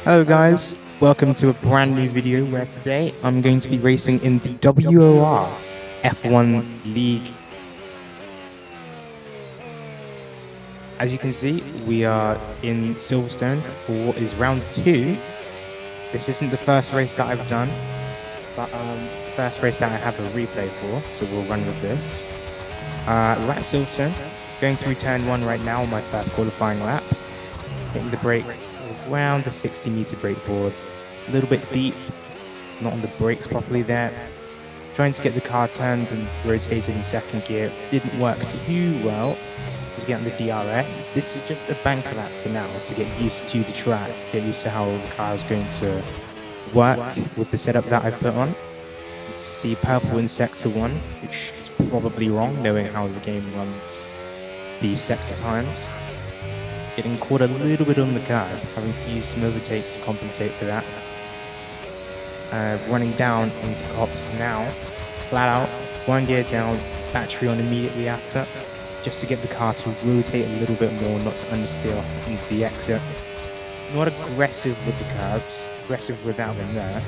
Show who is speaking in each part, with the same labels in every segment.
Speaker 1: Hello guys, welcome to a brand new video where today I'm going to be racing in the WOR F1 League. As you can see, we are in Silverstone for what is round 2. This isn't the first race that I've done, but the first race that I have a replay for, so we'll run with this. We're at Silverstone, going through turn 1 right now on my first qualifying lap. Hitting the brake around the 60-meter brake board. A little bit deep, it's not on the brakes properly there. Trying to get the car turned and rotated in second gear didn't work too well. To get on the DRS. This is just a bank lap for now to get used to the track, get used to how the car is going to work with the setup that I've put on. You see purple in sector 1, which is probably wrong knowing how the game runs these sector times. Getting caught a little bit on the curve, having to use some overtake to compensate for that. Running down into cops now, flat out, one gear down, battery on immediately after, just to get the car to rotate a little bit more, not to understeer off into the exit. Not aggressive with the curves, aggressive without them there.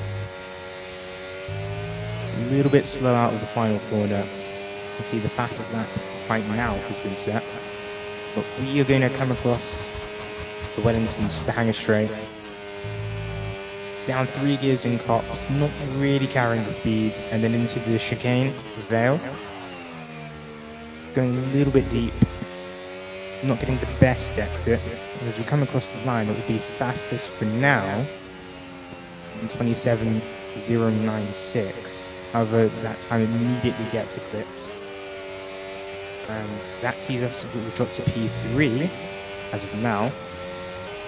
Speaker 1: A little bit slow out of the final corner. You can see the fastest lap right now has been set. But we are going to come across the Wellingtons, the hanger straight. Down 3 gears in cops, not really carrying the speed, and then into the chicane, the Vale. Going a little bit deep, not getting the best exit. And as we come across the line, it will be fastest for now in 27.096. However, that time immediately gets eclipsed. And that sees us drop to P3 as of now.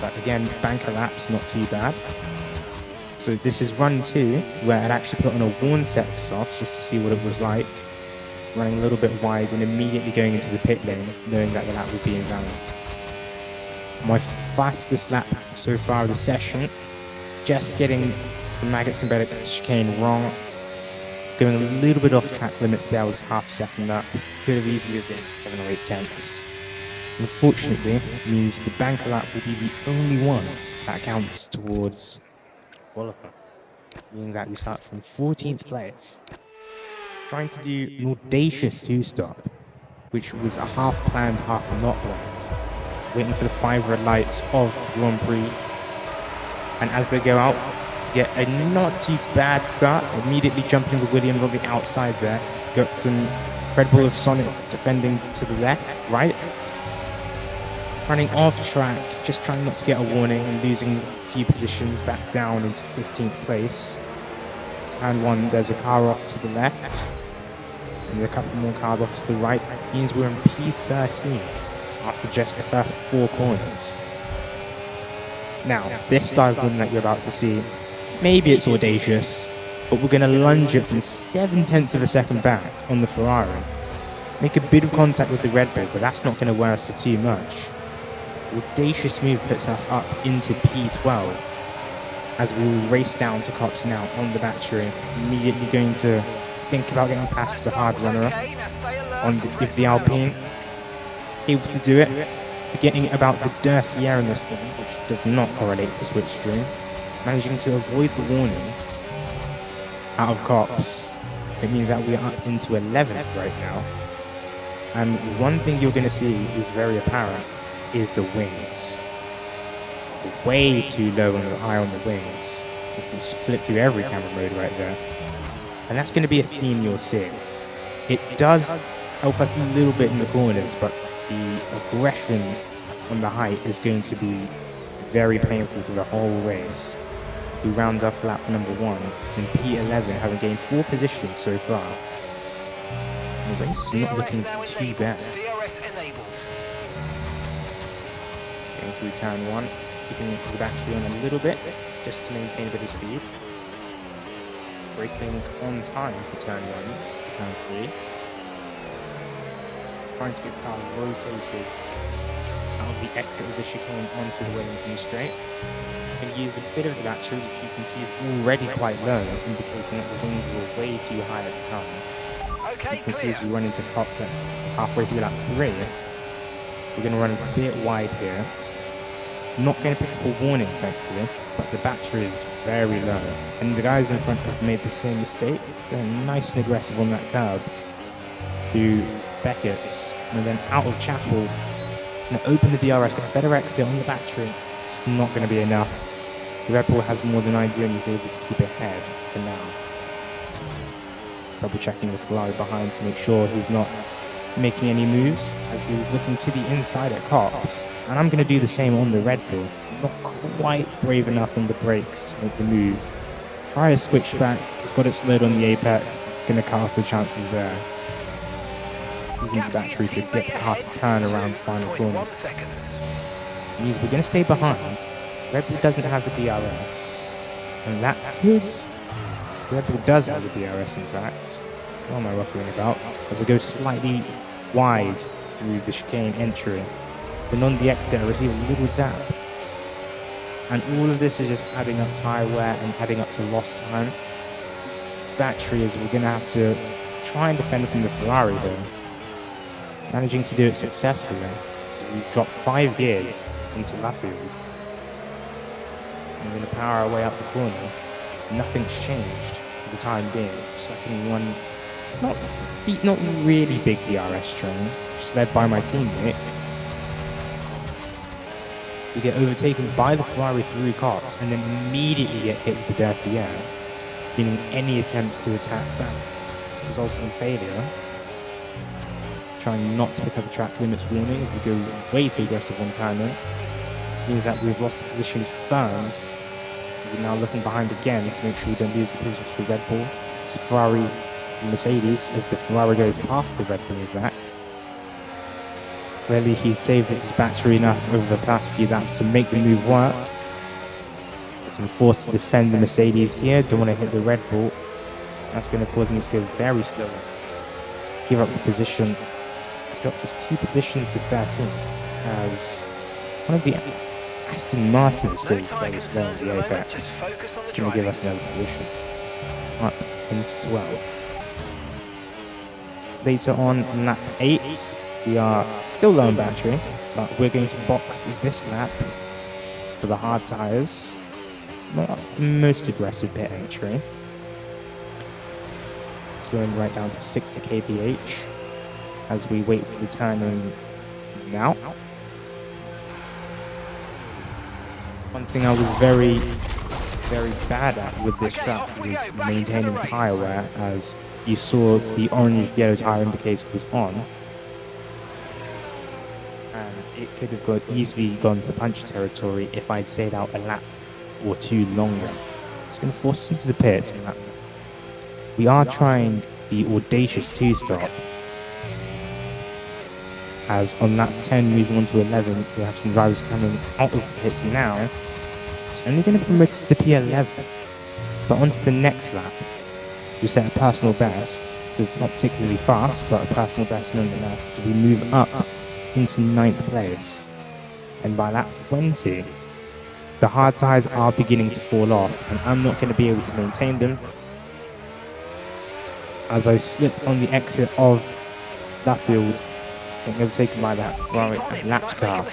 Speaker 1: But again, banker laps, not too bad. So this is run 2, where I'd actually put on a worn set of softs just to see what it was like. Running a little bit wide and immediately going into the pit lane, knowing that the lap would be invalid. My fastest lap so far of the session, just getting the maggots embedded chicane wrong. Going a little bit off track limits there, was half a second up. Could have easily been 7 or 8 tenths. Unfortunately, it means the banker lap will be the only one that counts towards qualifying. Meaning that we start from 14th place. Trying to do an audacious 2-stop, which was a half planned, half not planned. Waiting for the 5 red lights of Grand Prix. And as they go out, get a not too bad start. Immediately jumping with Williams on the outside there. Got some Red Bull of Sonic defending to the left, right. Running off track, just trying not to get a warning and losing a few positions back down into 15th place. Turn 1, there's a car off to the left. And a couple more cars off to the right. That means we're in P13 after just the first 4 corners. Now, this dive run that you're about to see, maybe it's audacious, but we're going to lunge it from 7 tenths of a second back on the Ferrari. Make a bit of contact with the Red Bull, but that's not going to wear us to too much. Audacious move puts us up into P12 as we race down to cops now on the battery. Immediately going to think about getting past the hard runner on the Alpine. Able to do it. Forgetting about the dirty air in this one, which does not correlate to slipstream. Managing to avoid the warning out of cops. It means that we are up into 11th right now. And one thing you're going to see is very apparent is the wings. Way too low and high on the wings. You can flip through every camera mode right there. And that's going to be a theme you'll see. It does help us a little bit in the corners, but the aggression on the height is going to be very painful for the whole race. We round off lap number 1 in P11, having gained 4 positions so far. And the race is not looking too bad. Going through turn 1, keeping the battery on a little bit, just to maintain a bit of speed. Braking on time for turn 1, turn 3. Trying to get the car rotated out of the exit of the chicane onto the Wellington straight. Going to use a bit of the battery, which you can see is already quite low, indicating that the wings were way too high at the time. You can see as we run into cops at halfway through lap 3, we're going to run a bit wide here. Not going to pick up a warning, thankfully, but the battery is very low. And the guys in front have made the same mistake. They're nice and aggressive on that curb to Beckett's, and then out of Chapel. Going to open the DRS, get a better exit on the battery. It's not going to be enough. The Red Bull has more than I do, and he's able to keep ahead for now. Double checking the Ferrari behind to make sure he's not making any moves, as he was looking to the inside at Cox. And I'm going to do the same on the Red Bull. Not quite brave enough on the brakes to make the move. Try a switch back. He's got it slowed on the apex. It's going to cut off the chances there. Using the battery to get the car to turn around the final corner. Means we're going to stay behind. Red Bull doesn't have the DRS. And that could... Red Bull does have the DRS, in fact. What am I ruffling about? As I go slightly wide through the chicane entry. Then on the exit, I receive a little tap. And all of this is just adding up tyre wear and adding up to lost time. Battery is we're going to have to try and defend from the Ferrari here. Managing to do it successfully. We dropped 5 gears into Laffield. We're going to power our way up the corner. Nothing's changed for the time being. Just like in one, not really big DRS train, just led by my teammate. We get overtaken by the Ferrari through Cox and then immediately get hit with the dirty air, meaning any attempts to attack back results in failure. Trying not to pick up a track limits warning if we go way too aggressive on timing. Means that we've lost the position third. We're now looking behind again to make sure we don't lose the position to the Red Bull. It's the Ferrari to the Mercedes as the Ferrari goes past the Red Bull, in fact. Clearly he'd saved his battery enough over the past few laps to make the move work. So I'm forced to defend the Mercedes here. Don't want to hit the Red Bull. That's going to cause me to go very slow. Give up the position. Drops us 2 positions to 13 as one of the Aston Martins goes very slow in the apex. It's going to give us another position up into 12. Later on lap 8, we are still low on battery, but we're going to box this lap for the hard tyres. Not the most aggressive pit entry. Slowing right down to 60 kph. As we wait for the turning now. One thing I was very bad at with this track was maintaining tyre wear, as you saw the orange-yellow tyre indicator was on. And it could have easily gone to punch territory if I'd stayed out a lap or 2 longer. It's going to force us into the pits. We are trying the audacious 2-stop. As on lap 10, moving on to 11, we have some drivers coming out of the pits now. It's only going to promote us to P11. But onto the next lap, we set a personal best. It was not particularly fast, but a personal best nonetheless. So we move up into 9th place. And by lap 20, the hard tyres are beginning to fall off, and I'm not going to be able to maintain them. As I slip on the exit of Laffield, getting overtaken by that Ferrari lapped car.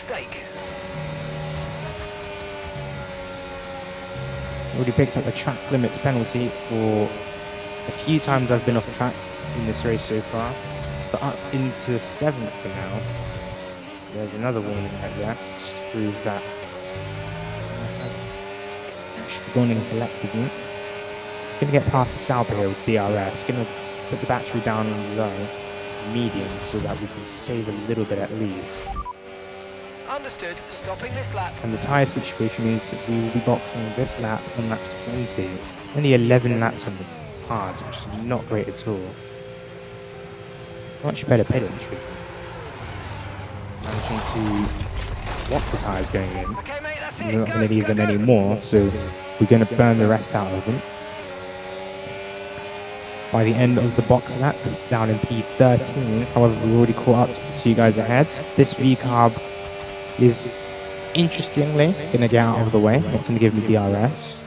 Speaker 1: Already picked up a track limits penalty for a few times I've been off track in this race so far, but up into 7th for now. There's another warning right there, just to prove that I've actually gone and collected them. Gonna get past the Sauber here with DRS, gonna put the battery down on low, medium, so that we can save a little bit at least.
Speaker 2: Understood. Stopping this lap.
Speaker 1: And the tyre situation means that we will be boxing this lap on lap 20. Only 11 laps on the hards, which is not great at all. Much better pit entry. Managing to block the tyres going in.
Speaker 2: Okay, mate, that's
Speaker 1: We're not going to need them anymore, so we're going to burn the rest out of them. By the end of the box lap, down in P13, however, we've already caught up to the 2 guys ahead. This V-carb is, interestingly, going to get out of the way, not going to give me DRS.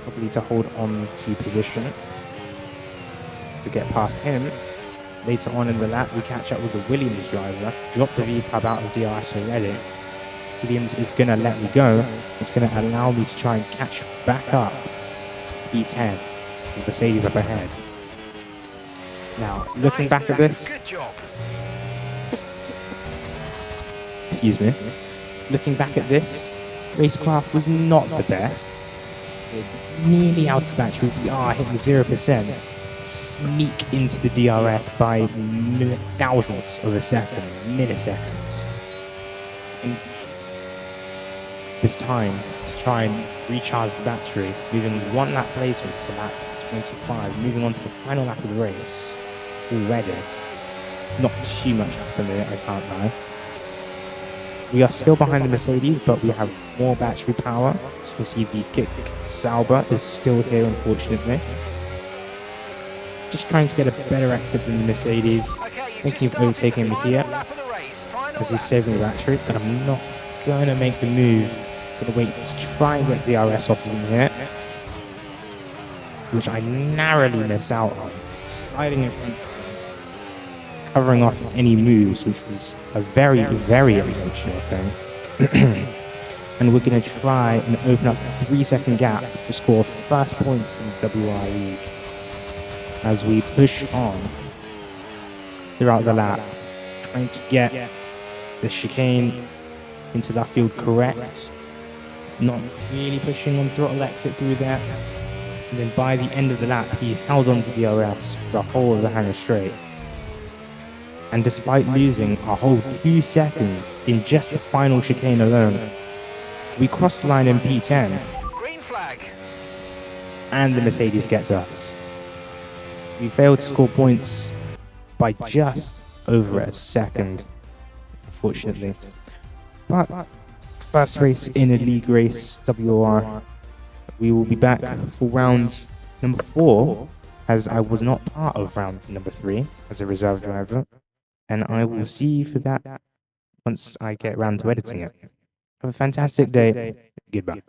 Speaker 1: Probably to hold on to position to get past him. Later on in the lap, we catch up with the Williams driver, drop the V-carb out of DRS already. Williams is going to let me go. It's going to allow me to try and catch back up P10 with Mercedes up ahead. Now, looking back at this,
Speaker 2: Good job.
Speaker 1: excuse me, looking back at this, racecraft was not the best. We're nearly out of battery. We are hitting 0%. Sneak into the DRS by thousandths of a second, milliseconds. And this time to try and recharge the battery, moving one lap later to lap 25, moving on to the final lap of the race already. Not too much happening, I can't lie. We are still behind the Mercedes, but we have more battery power. As you can see, the kick Sauber is still here, unfortunately. Just trying to get a better exit than the Mercedes. Thinking of overtaking me here as he's saving the battery, but I'm not going to make the move. Going to wait to try and get DRS off of him here, which I narrowly miss out on. Sliding in front, covering off any moves, which was a very, very intentional thing. And we're going to try and open up a 3-second gap to score first points in the WR League as we push on throughout the lap, trying to get the chicane into that field correct, not really pushing on throttle exit through there. And then by the end of the lap, he held on to DRS for the whole of the Hangar Straight. And despite losing a whole 2 seconds in just the final chicane alone, we crossed the line in P10.
Speaker 2: Green flag.
Speaker 1: And the Mercedes gets us. We failed to score points by just over a second, unfortunately. But first race in a league race, WOR. We will be back for round number 4, as I was not part of round number 3 as a reserve driver. And I will see you for that once I get round to editing it. Have a fantastic day. Goodbye.